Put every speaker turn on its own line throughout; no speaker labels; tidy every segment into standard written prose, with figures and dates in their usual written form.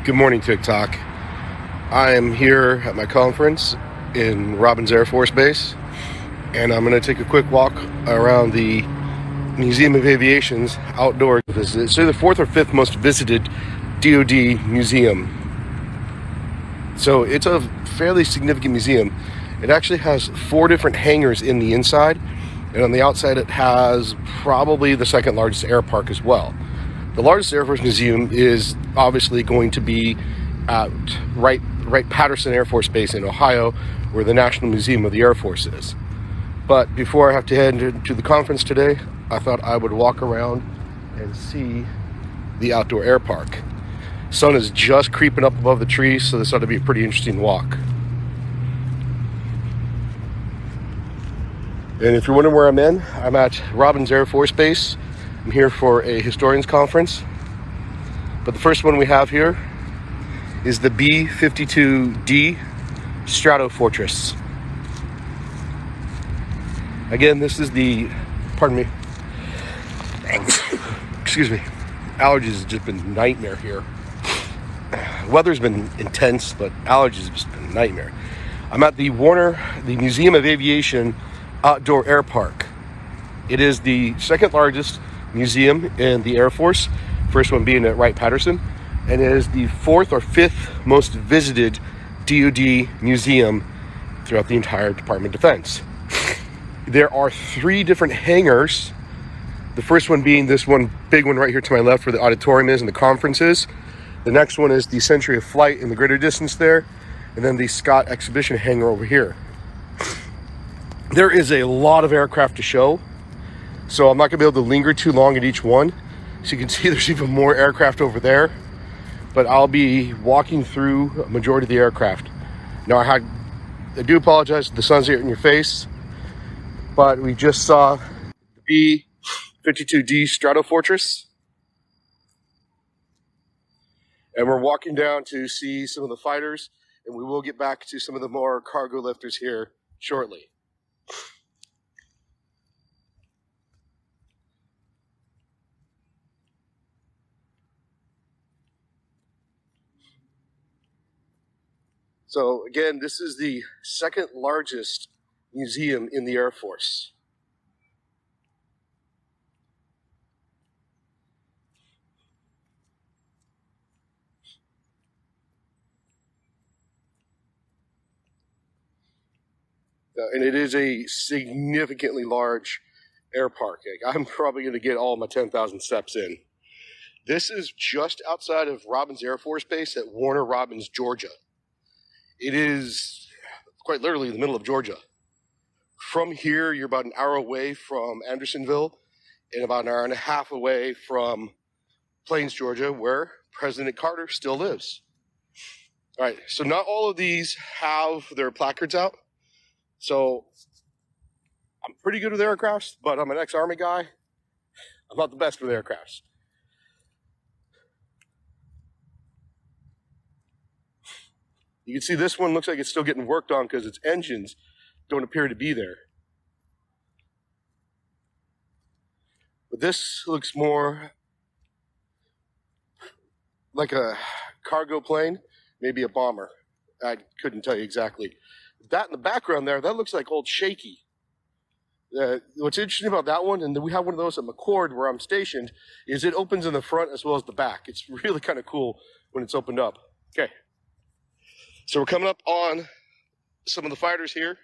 Good morning, TikTok. I am here at my conference in Robins Air Force Base, and I'm going to take a quick walk around the Museum of Aviation's outdoor visit. It's the fourth or fifth most visited DoD museum. So it's a fairly significant museum. It actually has 4 different hangars in the inside, and on the outside it has probably the second largest air park as well. The largest Air Force museum is obviously going to be at Wright-Patterson Air Force Base in Ohio, where the National Museum of the Air Force is. But before I have to head to the conference today, I thought I would walk around and see the outdoor air park. Sun is just creeping up above the trees, so this ought to be a pretty interesting walk. And if you're wondering where I'm at Robins Air Force Base. I'm here for a historians conference. But the first one we have here is the B-52D Strato Fortress. Again, this is the, excuse me, allergies have just been a nightmare here. Weather's been intense, but allergies have just been a nightmare. I'm at the Museum of Aviation Outdoor Air Park. It is the second largest museum in the Air Force, first one being at Wright-Patterson, and it is the 4th or 5th most visited DoD museum throughout the entire Department of Defense. There are 3 different hangars, the first one being this one big one right here to my left where the auditorium is and the conference is. The next one is the Century of Flight in the greater distance there, and then the Scott Exhibition hangar over here. There is a lot of aircraft to show, so I'm not going to be able to linger too long at each one. So you can see there's even more aircraft over there, but I'll be walking through a majority of the aircraft. Now I do apologize if the sun's here in your face, but we just saw the B-52D Strato Fortress, and we're walking down to see some of the fighters, and we will get back to some of the more cargo lifters here shortly. So again, this is the second largest museum in the Air Force. And it is a significantly large air park. I'm probably going to get all my 10,000 steps in. This is just outside of Robins Air Force Base at Warner Robins, Georgia. It is quite literally in the middle of Georgia. From here, you're about an hour away from Andersonville and about an hour and a half away from Plains, Georgia, where President Carter still lives. All right, so not all of these have their placards out. So I'm pretty good with aircrafts, but I'm an ex-Army guy. I'm not the best with aircrafts. You can see this one looks like it's still getting worked on because its engines don't appear to be there. But this looks more like a cargo plane, maybe a bomber. I couldn't tell you exactly. That in the background there, that looks like old Shaky. What's interesting about that one, and we have one of those at McCord where I'm stationed, is it opens in the front as well as the back. It's really kind of cool when it's opened up. Okay. So we're coming up on some of the fighters here.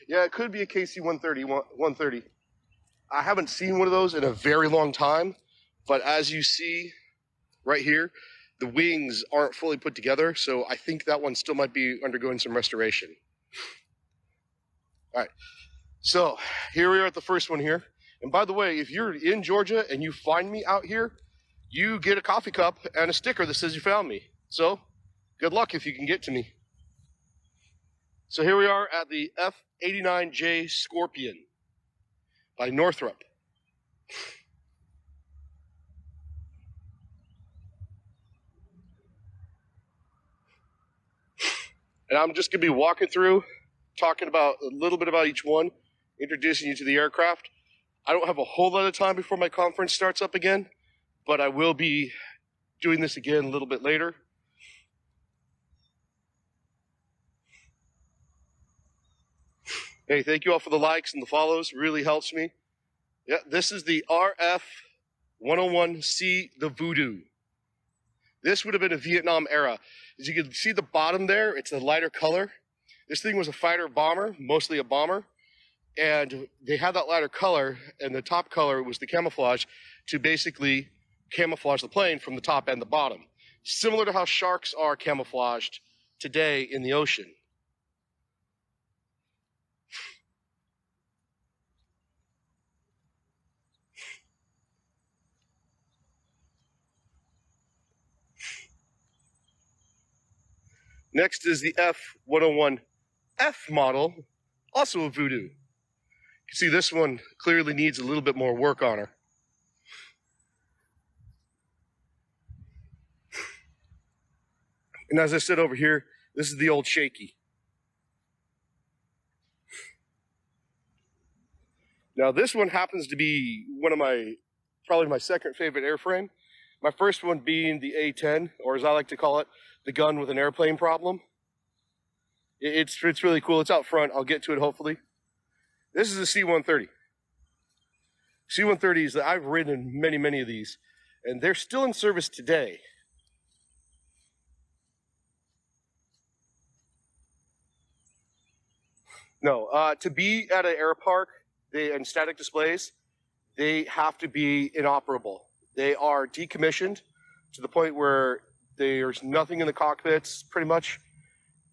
Yeah, it could be a KC-130. I haven't seen one of those in a very long time, but as you see right here, the wings aren't fully put together, so I think that one still might be undergoing some restoration. All right, so here we are at the first one here. And by the way, if you're in Georgia and you find me out here, you get a coffee cup and a sticker that says you found me. So good luck if you can get to me. So here we are at the F-89J Scorpion by Northrop. And I'm just going to be walking through, talking about a little bit about each one, introducing you to the aircraft. I don't have a whole lot of time before my conference starts up again, but I will be doing this again a little bit later. Hey, thank you all for the likes and the follows. Really helps me. Yeah, this is the RF-101C, the Voodoo. This would have been a Vietnam era. As you can see the bottom there, it's a lighter color. This thing was a fighter bomber, mostly a bomber. And they had that lighter color, and the top color was the camouflage to basically camouflage the plane from the top and the bottom. Similar to how sharks are camouflaged today in the ocean. Next is the F-101F model, also a Voodoo. You can see this one clearly needs a little bit more work on her. And as I said over here, this is the old Shaky. Now this one happens to be one of probably my second favorite airframe. My first one being the A-10, or as I like to call it, the gun with an airplane problem. It's really cool. It's out front. I'll get to it hopefully. This is a C-130. C-130s that I've ridden many of these, and they're still in service today. No, to be at an air park and static displays, they have to be inoperable. They are decommissioned to the point where there's nothing in the cockpits, pretty much,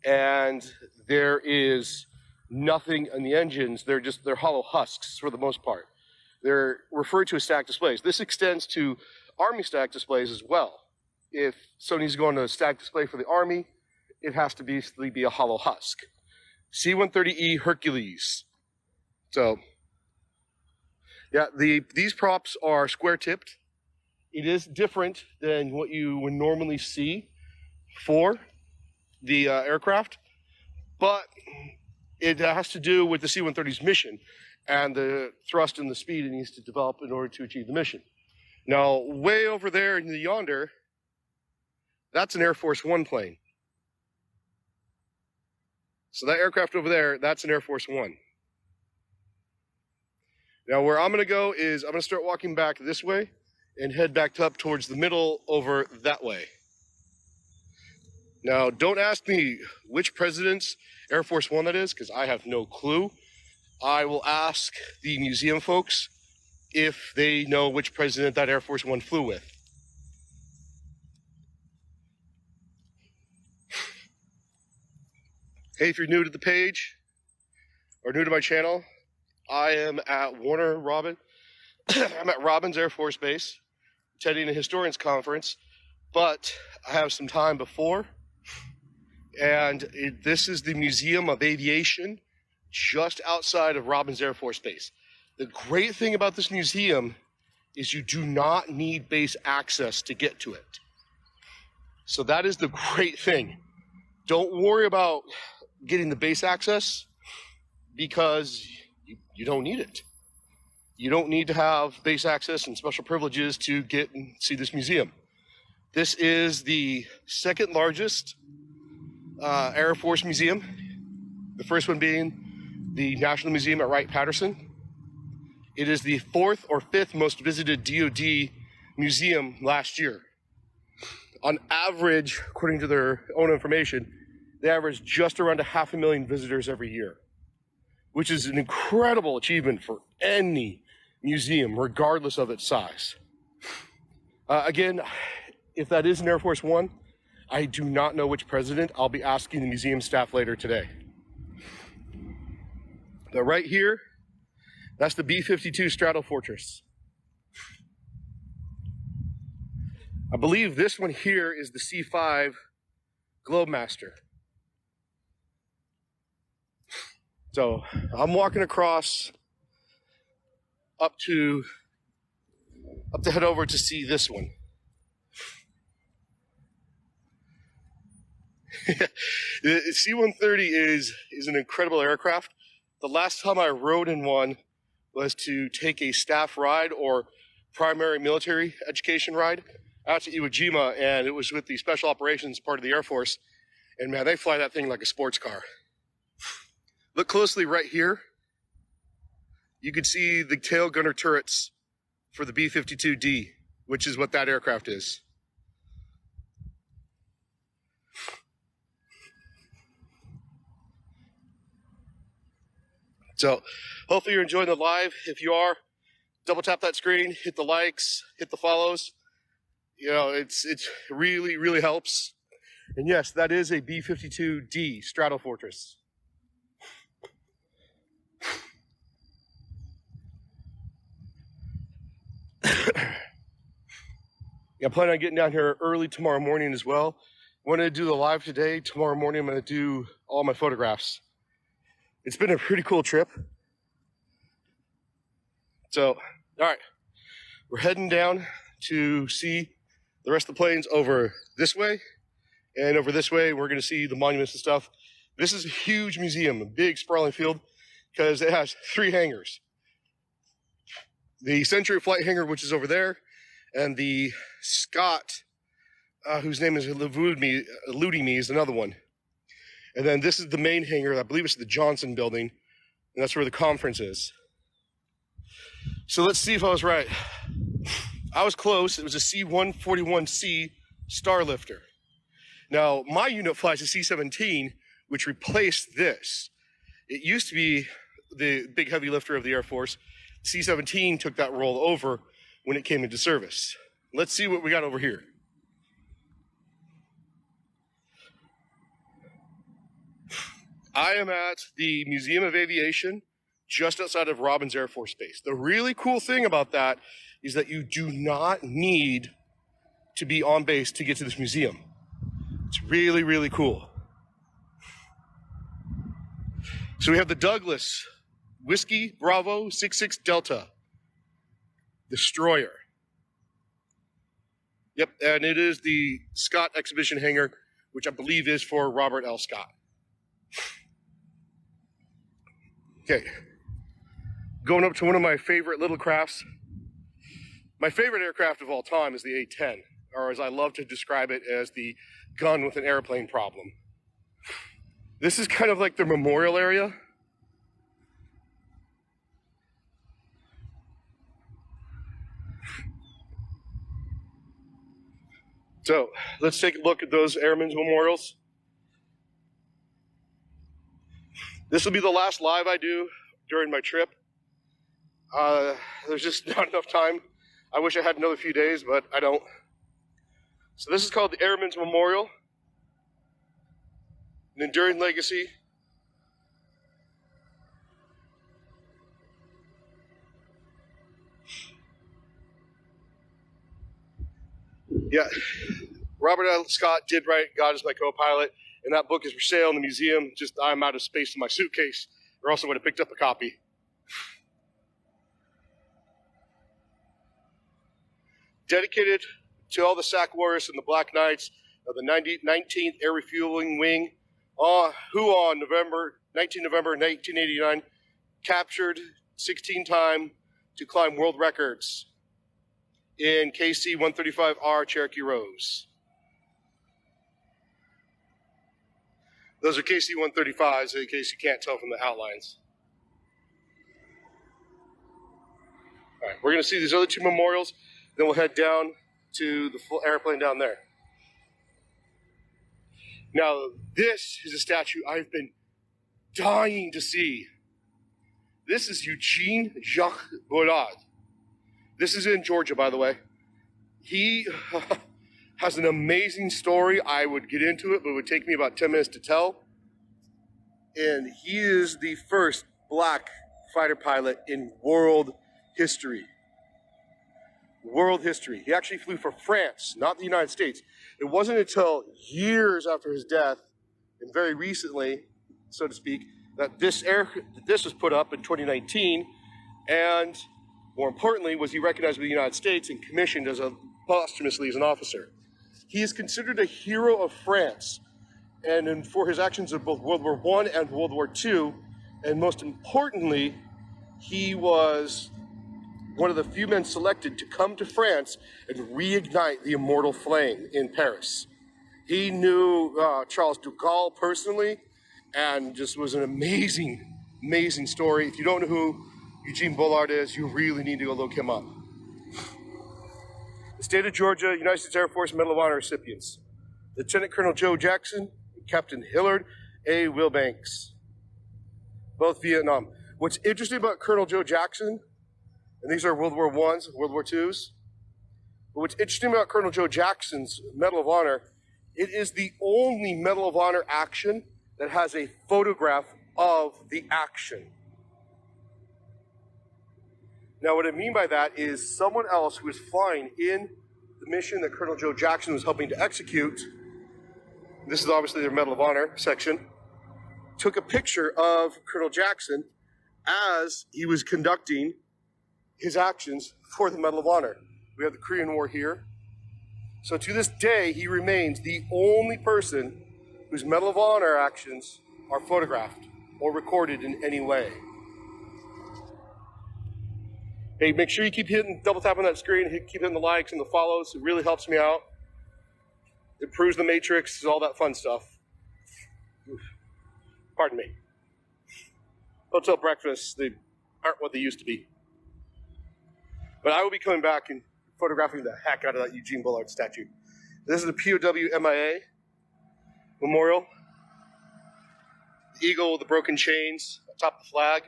and there is nothing in the engines. They're hollow husks for the most part. They're referred to as static displays. This extends to Army static displays as well. If Sony's going to a static display for the Army, it has to basically be a hollow husk. C-130E Hercules. So, yeah, these props are square-tipped. It is different than what you would normally see for the aircraft, but it has to do with the C-130's mission and the thrust and the speed it needs to develop in order to achieve the mission. Now, way over there in the yonder, that's an Air Force One plane. So that aircraft over there, that's an Air Force One. Now where I'm going to go is I'm going to start walking back this way and head back up towards the middle over that way. Now don't ask me which president's Air Force One that is, because I have no clue. I will ask the museum folks if they know which president that Air Force One flew with. Hey, if you're new to the page or new to my channel, I am at Warner Robin. I'm at Robins Air Force Base, attending a historians conference, but I have some time before, and this is the Museum of Aviation, just outside of Robins Air Force Base. The great thing about this museum is you do not need base access to get to it. So that is the great thing. Don't worry about getting the base access because you don't need it. You don't need to have base access and special privileges to get and see this museum. This is the second largest Air Force museum. The first one being the National Museum at Wright-Patterson. It is the fourth or fifth most visited DoD museum last year. On average, according to their own information, they average just around 500,000 visitors every year, which is an incredible achievement for any museum, regardless of its size. Again, if that is an Air Force One, I do not know which president. I'll be asking the museum staff later today. But right here, that's the B-52 Stratofortress. I believe this one here is the C-5 Globemaster. So I'm walking across up to head over to see this one. The C-130 is an incredible aircraft. The last time I rode in one was to take a staff ride or primary military education ride out to Iwo Jima, and it was with the Special Operations part of the Air Force. And man, they fly that thing like a sports car. Look closely right here. you could see the tail gunner turrets for the B-52D, which is what that aircraft is. So hopefully you're enjoying the live. If you are, double tap that screen, hit the likes, hit the follows. You know, it's really, really helps. And yes, that is a B-52D Stratofortress. I'm planning on getting down here early tomorrow morning as well. I wanted to do the live today. Tomorrow morning, I'm going to do all my photographs. It's been a pretty cool trip. So, all right, we're heading down to see the rest of the planes over this way. And over this way, we're going to see the monuments and stuff. This is a huge museum, a big sprawling field, because it has 3 hangars. The Century Flight hangar, which is over there, and the Scott, whose name is eluding me, is another one. And then this is the main hangar. I believe it's the Johnson building, and that's where the conference is. So let's see if I was right. I was close. It was a C-141C Starlifter. Now, my unit flies a C-17, which replaced this. It used to be the big heavy lifter of the Air Force. C-17 took that role over when it came into service. Let's see what we got over here. I am at the Museum of Aviation, just outside of Robins Air Force Base. The really cool thing about that is that you do not need to be on base to get to this museum. It's really, really cool. So we have the Douglas Whiskey Bravo 66 Delta destroyer. Yep, and it is the Scott exhibition hangar, which I believe is for Robert L. Scott. Okay, going up to one of my favorite little crafts. My favorite aircraft of all time is the A-10, or as I love to describe it, as the gun with an airplane problem. This is kind of like the memorial area. So let's take a look at those airmen's memorials. This will be the last live I do during my trip. There's just not enough time. I wish I had another few days, but I don't. So this is called the Airmen's Memorial, an enduring legacy. Yeah, Robert L. Scott did write God is My Co-Pilot, and that book is for sale in the museum. Just I'm out of space in my suitcase, or else I would have picked up a copy. Dedicated to all the SAC warriors and the Black Knights of the 19th Air Refueling Wing, who on 19 November 1989 captured 16 time to climb world records in KC-135R Cherokee Rose. Those are KC-135s, in case you can't tell from the outlines. All right, we're going to see these other 2 memorials, then we'll head down to the full airplane down there. Now, this is a statue I've been dying to see. This is Eugene Jacques Bollard. This is in Georgia, by the way. He has an amazing story. I would get into it, but it would take me about 10 minutes to tell. And he is the first black fighter pilot in world history. World history. He actually flew for France, not the United States. It wasn't until years after his death, and very recently, so to speak, that this was put up in 2019, and more importantly, was he recognized by the United States and commissioned posthumously as an officer. He is considered a hero of France, and for his actions of both World War I and World War II, and most importantly, he was one of the few men selected to come to France and reignite the immortal flame in Paris. He knew Charles de Gaulle personally, and just was an amazing, amazing story. If you don't know who Eugene Bullard is, you really need to go look him up. The state of Georgia, United States Air Force Medal of Honor recipients. Lieutenant Colonel Joe Jackson, Captain Hillard A. Wilbanks, both Vietnam. What's interesting about Colonel Joe Jackson, and these are World War I's, World War II's, but what's interesting about Colonel Joe Jackson's Medal of Honor, it is the only Medal of Honor action that has a photograph of the action. Now, what I mean by that is someone else who was flying in the mission that Colonel Joe Jackson was helping to execute, this is obviously their Medal of Honor section, took a picture of Colonel Jackson as he was conducting his actions for the Medal of Honor. We have the Korean War here. So to this day, he remains the only person whose Medal of Honor actions are photographed or recorded in any way. Hey, make sure you keep hitting, double tap on that screen, keep hitting the likes and the follows. It really helps me out. Improves the matrix, all that fun stuff. Oof. Pardon me. Hotel breakfasts, they aren't what they used to be. But I will be coming back and photographing the heck out of that Eugene Bullard statue. This is the POW MIA Memorial. The eagle with the broken chains atop the flag,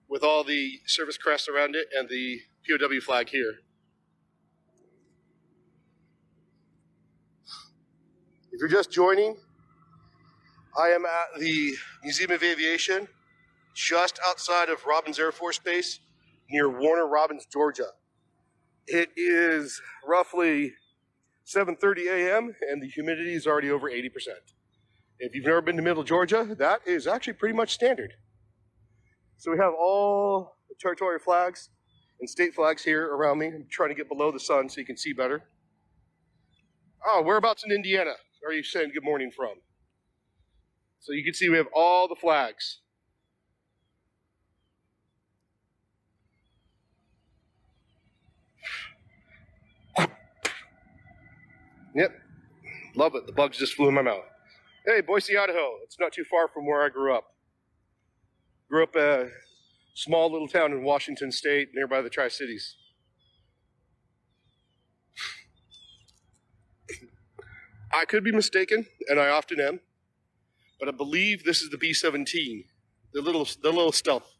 with all the service crests around it and the POW flag here. If you're just joining, I am at the Museum of Aviation, just outside of Robins Air Force Base, near Warner Robins, Georgia. It is roughly 7:30 a.m. and the humidity is already over 80%. If you've never been to Middle Georgia, that is actually pretty much standard. So we have all the territorial flags and state flags here around me. I'm trying to get below the sun so you can see better. Oh, whereabouts in Indiana are you saying good morning from? So you can see we have all the flags. Yep, love it. The bugs just flew in my mouth. Hey, Boise, Idaho. It's not too far from where I grew up. Grew up a small little town in Washington State, nearby the Tri-Cities. I could be mistaken, and I often am, but I believe this is the B-17, the little stealth.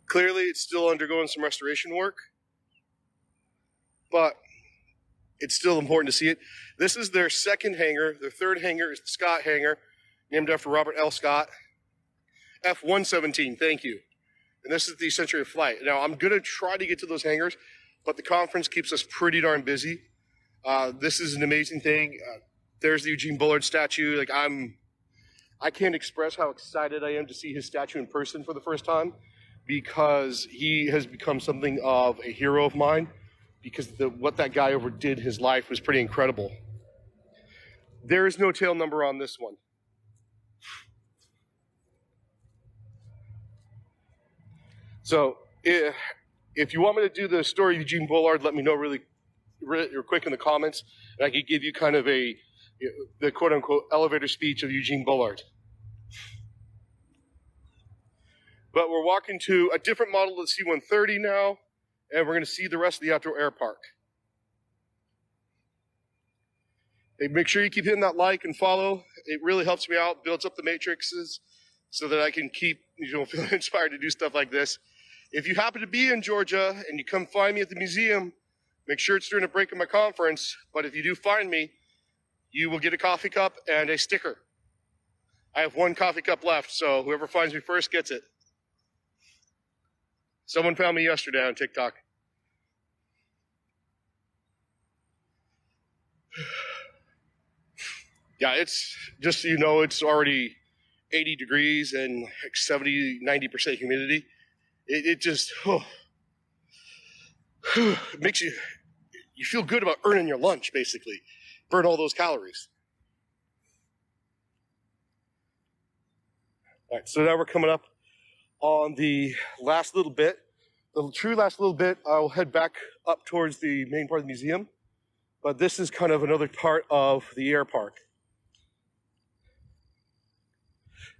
Clearly, it's still undergoing some restoration work, but it's still important to see it. This is their second hangar. Their third hangar is the Scott hangar, named after Robert L. Scott. F-117, thank you. And this is the Century of Flight. Now, I'm going to try to get to those hangars, but the conference keeps us pretty darn busy. This is an amazing thing. There's the Eugene Bullard statue. I can't express how excited I am to see his statue in person for the first time, because he has become something of a hero of mine, because what that guy overdid in his life was pretty incredible. There is no tail number on this one. So if you want me to do the story of Eugene Bullard, let me know really quick in the comments, and I could give you kind of the quote-unquote elevator speech of Eugene Bullard. But we're walking to a different model of the C-130 now, and we're going to see the rest of the outdoor air park. Hey, make sure you keep hitting that like and follow. It really helps me out, builds up the matrices so that I can keep feeling inspired to do stuff like this. If you happen to be in Georgia and you come find me at the museum, make sure it's during a break of my conference. But if you do find me, you will get a coffee cup and a sticker. I have one coffee cup left, so whoever finds me first gets it. Someone found me yesterday on TikTok. Yeah, it's just so you know, it's already 80 degrees and like 70, 90% humidity. It just, it makes you feel good about earning your lunch, basically. Burn all those calories. All right, so now we're coming up on the last little bit. The true last little bit, I'll head back up towards the main part of the museum. But this is kind of another part of the air park.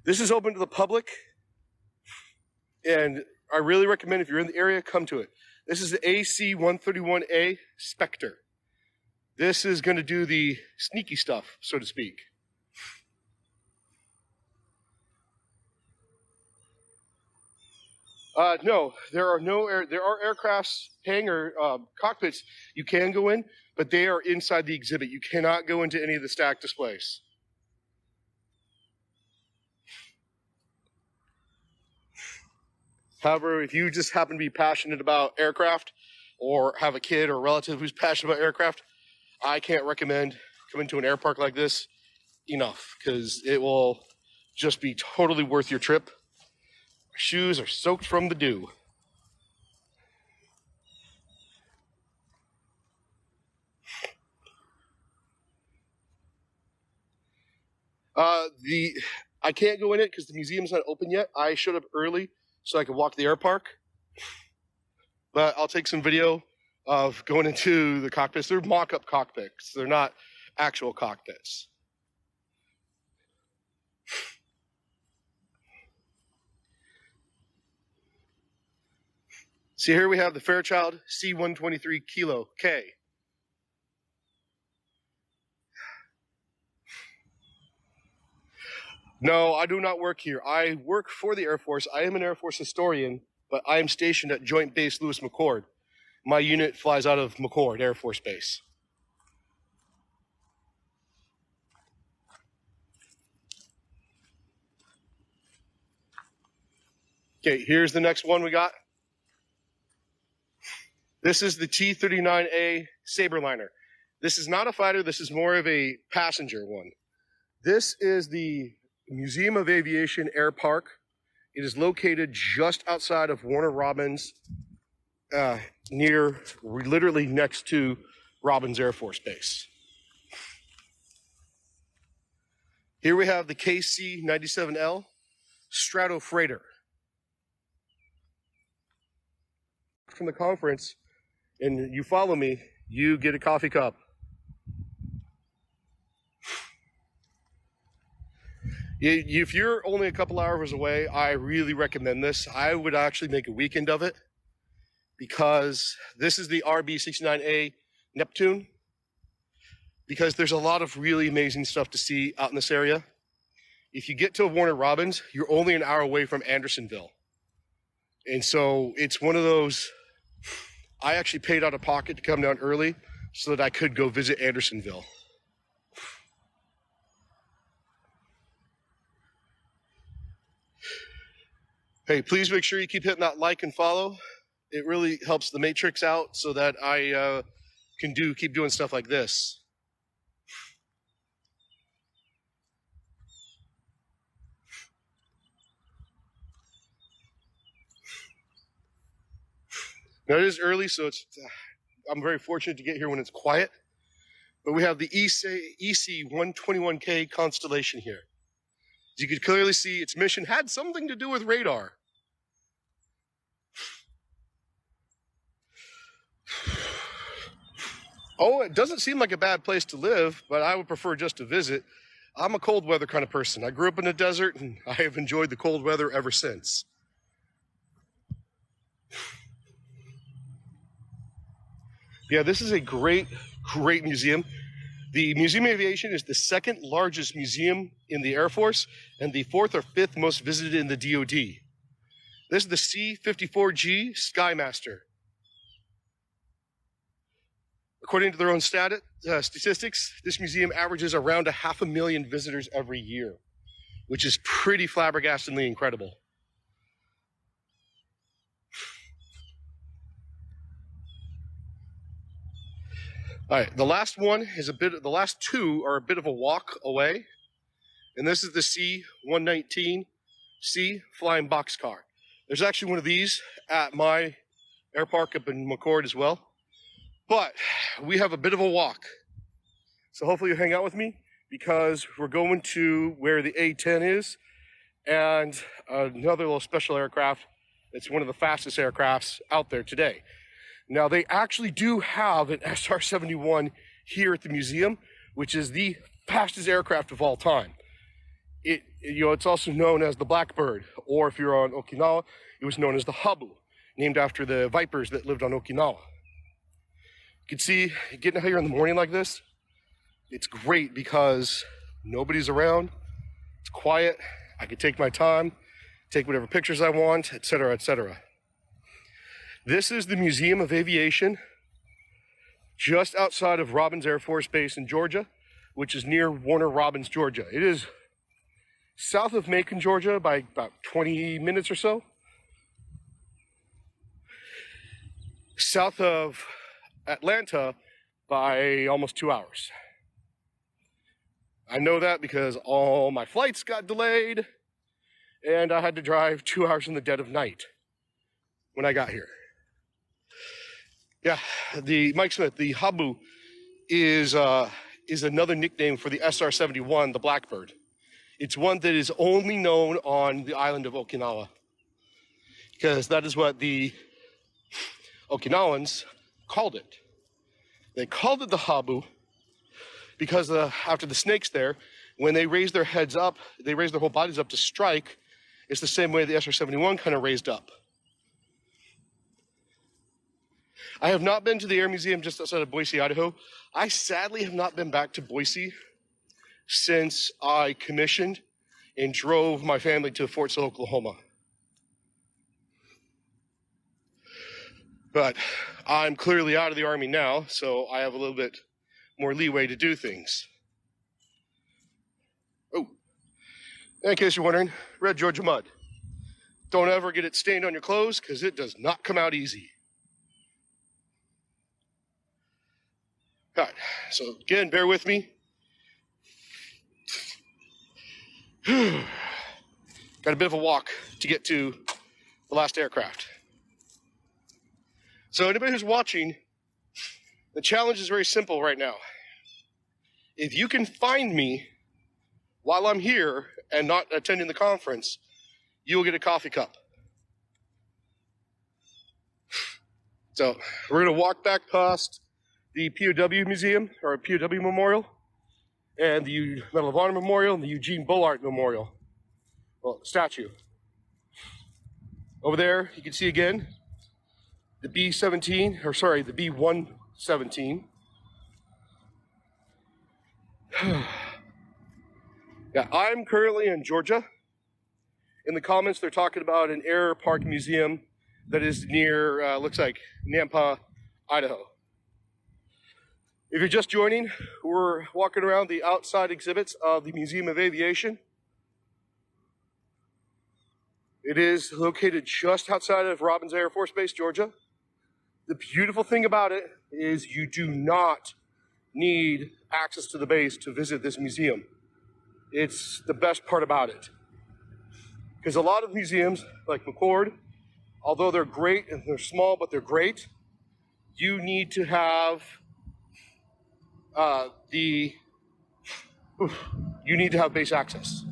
This is open to the public, and I really recommend if you're in the area, come to it. This is the AC-131A Spectre. This is going to do the sneaky stuff, so to speak. No, there are aircrafts, hangar, cockpits you can go in, but they are inside the exhibit. You cannot go into any of the stack displays. However, if you just happen to be passionate about aircraft or have a kid or a relative who's passionate about aircraft, I can't recommend coming to an air park like this enough, because it will just be totally worth your trip. Shoes are soaked from the dew. I can't go in it because the museum's not open yet. I showed up early so I could walk the air park. But I'll take some video of going into the cockpits. They're mock-up cockpits. They're not actual cockpits. See, here we have the Fairchild C-123 Kilo K. No, I do not work here. I work for the Air Force. I am an Air Force historian, but I am stationed at Joint Base Lewis-McChord. My unit flies out of McChord Air Force Base. Okay, here's the next one we got. This is the T-39A Saberliner. This is not a fighter. This is more of a passenger one. This is the Museum of Aviation Air Park. It is located just outside of Warner Robins, literally next to Robins Air Force Base. Here we have the KC-97L Strato Freighter. From the conference, and you follow me, you get a coffee cup. If you're only a couple hours away, I really recommend this. I would actually make a weekend of it, because this is the RB-69A Neptune, because there's a lot of really amazing stuff to see out in this area. If you get to Warner Robins, you're only an hour away from Andersonville. And so it's one of those, I actually paid out of pocket to come down early so that I could go visit Andersonville. Hey, please make sure you keep hitting that like and follow. It really helps the matrix out so that I can keep doing stuff like this. Now it is early, so I'm very fortunate to get here when it's quiet. But we have the EC-121K Constellation here. As you can clearly see, its mission had something to do with radar. Oh, it doesn't seem like a bad place to live, but I would prefer just to visit. I'm a cold weather kind of person. I grew up in the desert, and I have enjoyed the cold weather ever since. Yeah, this is a great museum. The Museum of Aviation is the second largest museum in the Air Force and the fourth or fifth most visited in the DoD. This is the C-54G Skymaster. According to their own statistics, this museum averages around 500,000 visitors every year, which is pretty flabbergastingly incredible. All right, the last two are a bit of a walk away, and this is the C-119C Flying Boxcar. There's actually one of these at my air park up in McChord as well. But we have a bit of a walk. So hopefully you'll hang out with me, because we're going to where the A-10 is, and another little special aircraft that's one of the fastest aircrafts out there today. Now, they actually do have an SR-71 here at the museum, which is the fastest aircraft of all time. It's also known as the blackbird, or if you're on Okinawa, it was known as the habu, named after the vipers that lived on Okinawa. You can see, getting out here in the morning like this, it's great because nobody's around. It's quiet. I can take my time, take whatever pictures I want, etc., etc. This is the Museum of Aviation, just outside of Robins Air Force Base in Georgia, which is near Warner Robins, Georgia. It is south of Macon, Georgia by about 20 minutes or so. South of Atlanta by almost 2 hours. I know that because all my flights got delayed and I had to drive 2 hours in the dead of night when I got here. Yeah, the Mike Smith, the habu is another nickname for the SR-71, the Blackbird. It's one that is only known on the island of Okinawa, because that is what the Okinawans called it. They called it the habu because after the snakes there, when they raise their heads up, they raise their whole bodies up to strike. It's the same way the SR-71 kind of raised up. I have not been to the Air Museum just outside of Boise, Idaho. I sadly have not been back to Boise since I commissioned and drove my family to Fort Sill, Oklahoma. But I'm clearly out of the Army now, so I have a little bit more leeway to do things. Oh, in case you're wondering, red Georgia mud. Don't ever get it stained on your clothes because it does not come out easy. All right, so again, bear with me. Got a bit of a walk to get to the last aircraft. So anybody who's watching, the challenge is very simple right now. If you can find me while I'm here and not attending the conference, you will get a coffee cup. So we're going to walk back past the POW Museum, or POW Memorial, and the Medal of Honor Memorial, and the Eugene Bullard Memorial, well, statue. Over there, you can see again, the B-17, or sorry, the B-117. Yeah, I'm currently in Georgia. In the comments, they're talking about an air park museum that is near, looks like Nampa, Idaho. If you're just joining, we're walking around the outside exhibits of the Museum of Aviation. It is located just outside of Robins Air Force Base, Georgia. The beautiful thing about it is you do not need access to the base to visit this museum. It's the best part about it. Because a lot of museums, like McCord, although they're great and they're small, but they're great, you need to have base access.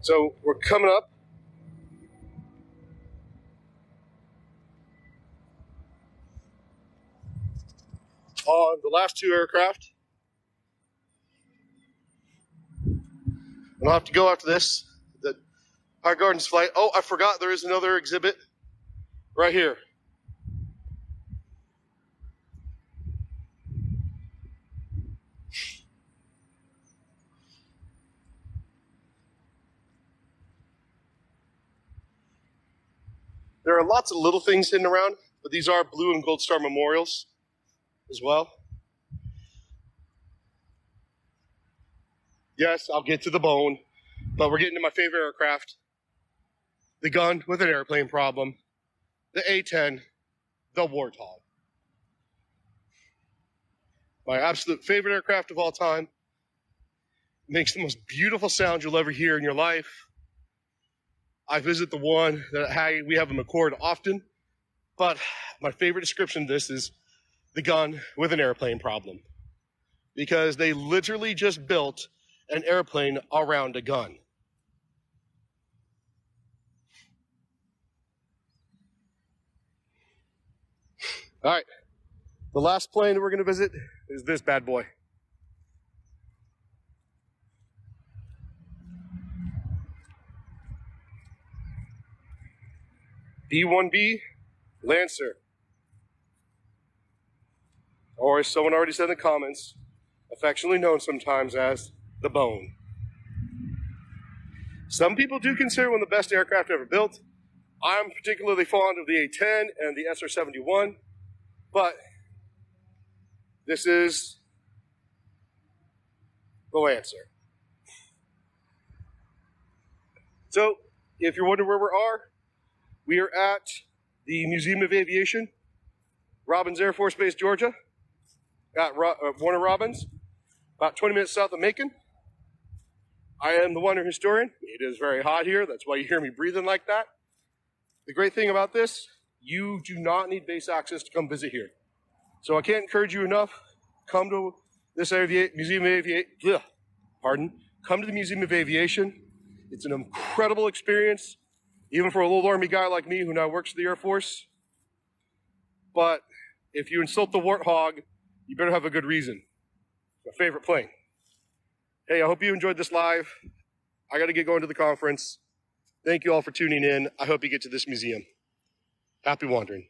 So we're coming up on the last two aircraft. And I'll have to go after this. The High Gardens flight. Oh, I forgot there is another exhibit right here. There are lots of little things hidden around, but these are Blue and Gold Star memorials as well. Yes, I'll get to the bone, but we're getting to my favorite aircraft. The gun with an airplane problem. The A-10, the Warthog. My absolute favorite aircraft of all time. Makes the most beautiful sound you'll ever hear in your life. I visit the one that we have in McCord often, but my favorite description of this is the gun with an airplane problem. Because they literally just built an airplane around a gun. All right, the last plane that we're going to visit is this bad boy. B-1B Lancer, or as someone already said in the comments, affectionately known sometimes as the Bone. Some people do consider one of the best aircraft ever built. I'm particularly fond of the A-10 and the SR-71, but this is the Lancer. So, if you're wondering where we are at the Museum of Aviation, Robins Air Force Base, Georgia, at Warner Robins, about 20 minutes south of Macon. I am the wonder historian. It is very hot here. That's why you hear me breathing like that. The great thing about this, you do not need base access to come visit here. So I can't encourage you enough. Come to this Museum of Aviation. Come to the Museum of Aviation. It's an incredible experience, even for a little Army guy like me who now works for the Air Force. But if you insult the Warthog, you better have a good reason. It's my favorite plane. Hey, I hope you enjoyed this live. I got to get going to the conference. Thank you all for tuning in. I hope you get to this museum. Happy wandering.